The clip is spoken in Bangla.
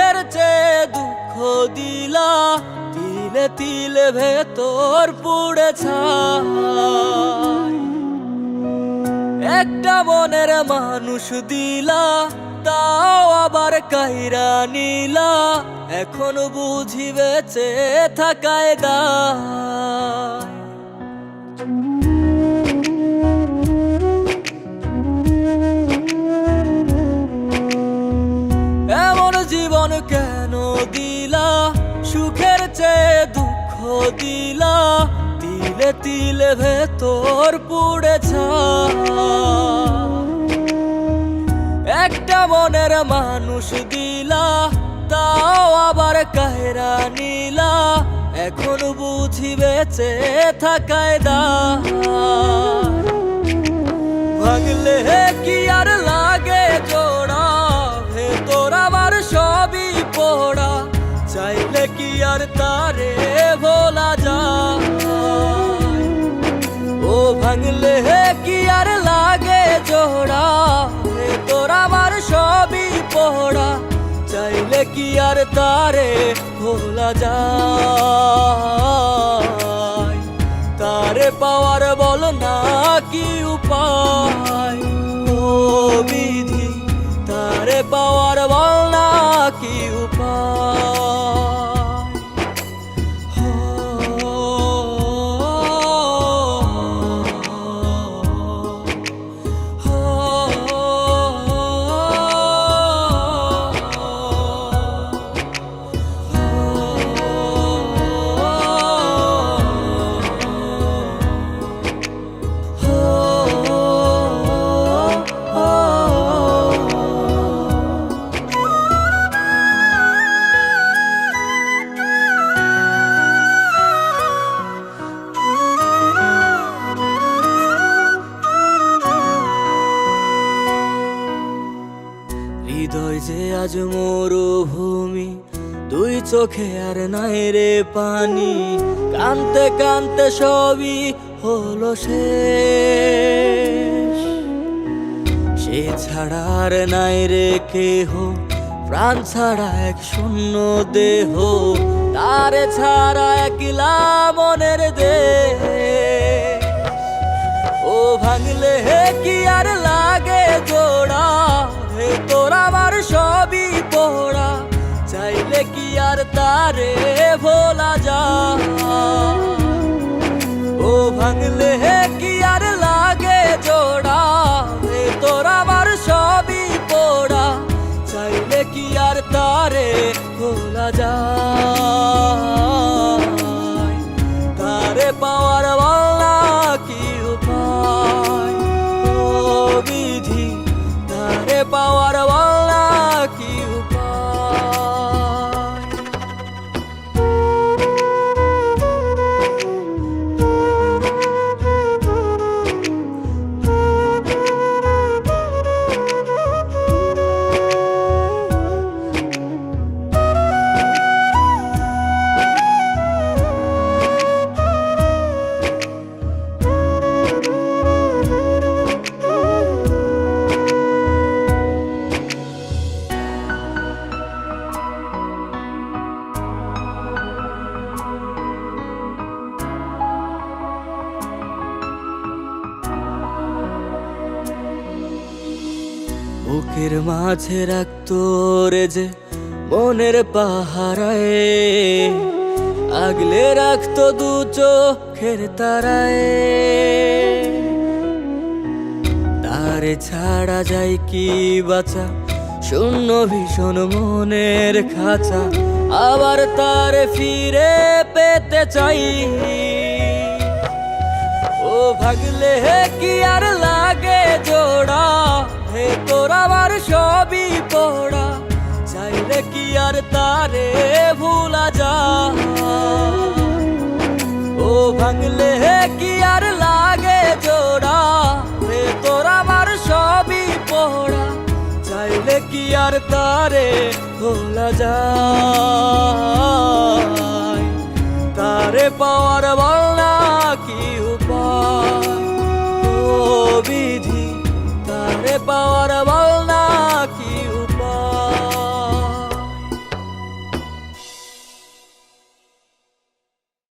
সুখের চেয়ে দুঃখ দিলা, তিলে তিলে ভেতর পুড়ে ছাই। একটা মনের মানুষ দিলা, তাও আবার কাইরা নিলা, এখন বুঝি বেঁচে থাকায় দায়। এমন জীবন কেন দিলা, সুখের চেয়ে দুঃখ দিলা, তিলে তিলে ভেতর পুড়ে ছাই। একটা মনের মানুষ দিলা, তাও আবার কাহেরা নিলা, এখন বুঝি বেঁচে থাকায় দায়। ভাঙলে কি আর লাগে জোড়া, ভেতর আমার সবই পোড়া, চাইলে কি আর তারে ভোলা যায়। ও ভাঙলে কি আর লাগে জোড়া, ভেতর আমার সবই পোড়া, চাইলে কি আর তারে ভোলা যায়। তারে পাওয়ার বল না কি উপায়, ও বিধি তারে পাওয়ার বল না কি উপায়। হৃদয় যে আজ মরুভূমি, দুই চোখে আর নাই রে পানি, কানতে কানতে সবই হলো শেষ। সে ছাড়া আর নাই রে কেহ, প্রাণ ছাড়া এক শূন্য দেহ, তারে ছাড়া একলা মনের দেহ। ও ভাঙলে কি আর লাগে জোড়া, ভেতর আমার সবই পোড়া, চাইলে কি আর তারে ভোলা যায়। ও ভাঙলে কি আর লাগে জোড়া, ভেতর আমার সবই পোড়া, চাইলে কি আর তারে ভোলা যায়। তারে পাওয়ার বলা কি উপায়, ও বিধি তারে পাওয়ার বলা কি উপায়। বুকের মাঝে রাখতো রে যে মনের পাহারায়, আগলে রাখতো দু চোখের তারায়। তারে ছাড়া যায় কি বাঁচা, শূন্য ভীষণ মনের খাঁচা, আবার তারে ফিরে পেতে চাই। ও ভাগলে কি আর লাগে জোড়া, ভেতর আমার সবই পোড়া, চাইলে কি আর তারে ভুলা যায়। ও ভাঙলে কি আর লাগে জোড়া, ভেতর আমার সবই পোড়া, চাইলে কি আর তারে ভোলা যায়। তারে পাওয়ার বলা কি উপায়, ও বিধি তারে পাওয়ার